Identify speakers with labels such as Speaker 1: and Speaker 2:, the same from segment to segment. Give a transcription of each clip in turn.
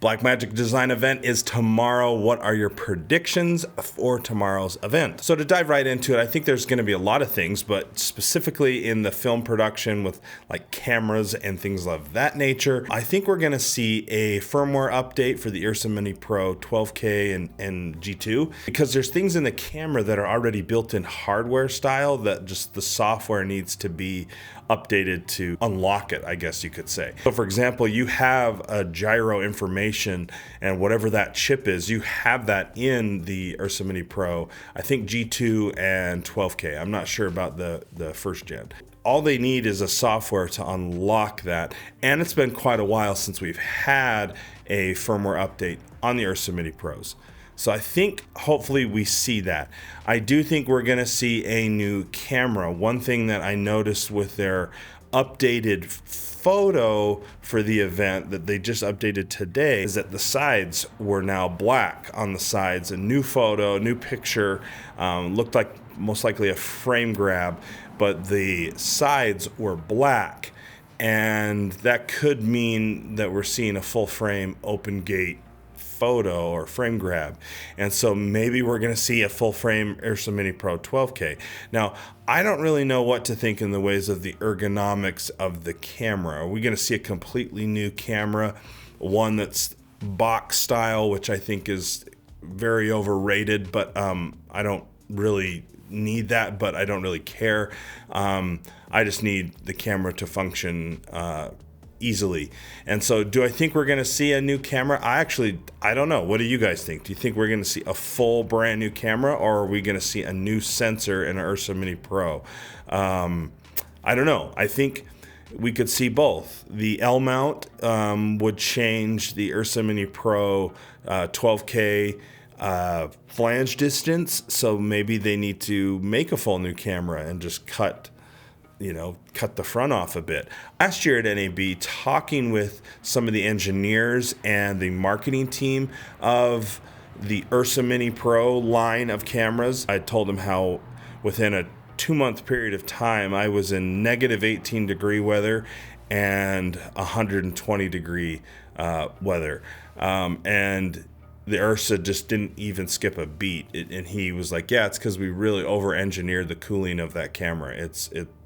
Speaker 1: Blackmagic design event is tomorrow. What are your predictions for tomorrow's event? So to dive right into it, I think there's going to be a lot of things, but specifically in the film production with like cameras and things of that nature, I think we're going to see a firmware update for the Ursa Mini Pro 12K and G2, because there's things in the camera that are already built in hardware style that just the software needs to be updated to unlock it, I guess you could say. So for example, you have a gyro information and whatever that chip is, you have that in the Ursa Mini Pro, I think G2 and 12K. I'm not sure about the first gen. All they need is a software to unlock that. And it's been quite a while since we've had a firmware update on the Ursa Mini Pros. So I think hopefully we see that. I do think we're gonna see a new camera. One thing that I noticed with their updated photo for the event that they just updated today is that the sides were now black on the sides. A new photo, new picture, looked like most likely a frame grab, but the sides were black. And that could mean that we're seeing a full frame open gate photo or frame grab, and so maybe we're going to see a full frame Ursa Mini Pro 12K. Now, I don't really know what to think in the ways of the ergonomics of the camera. Are we going to see a completely new camera, one that's box style, which I think is very overrated, but I don't really need that, but I don't really care. I just need the camera to function easily. And so do I think we're going to see a new camera? I don't know. What do you guys think? Do you think we're going to see a full brand new camera, or are we going to see a new sensor in an Ursa Mini Pro? I don't know. I think we could see both. The L mount would change the Ursa Mini Pro 12K flange distance, so maybe they need to make a full new camera and just cut the front off a bit. Last year at NAB, talking with some of the engineers and the marketing team of the Ursa Mini Pro line of cameras, I told them how within a 2-month period of time, I was in negative 18 degree weather and 120 degree weather. And the Ursa just didn't even skip a beat. And he was like, yeah, it's because we really over-engineered the cooling of that camera.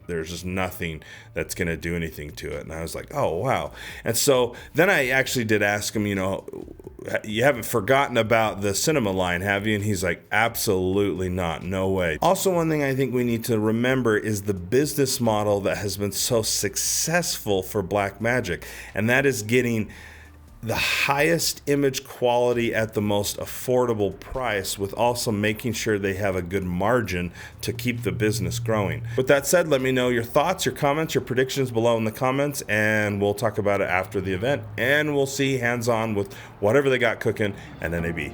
Speaker 1: There's just nothing that's going to do anything to it. And I was like, oh, wow. And so then I actually did ask him, you haven't forgotten about the cinema line, have you? And he's like, absolutely not. No way. Also, one thing I think we need to remember is the business model that has been so successful for Blackmagic, and that is getting the highest image quality at the most affordable price, with also making sure they have a good margin to keep the business growing. With that said, let me know your thoughts, your comments, your predictions below in the comments, and we'll talk about it after the event, and we'll see hands-on with whatever they got cooking at NAB.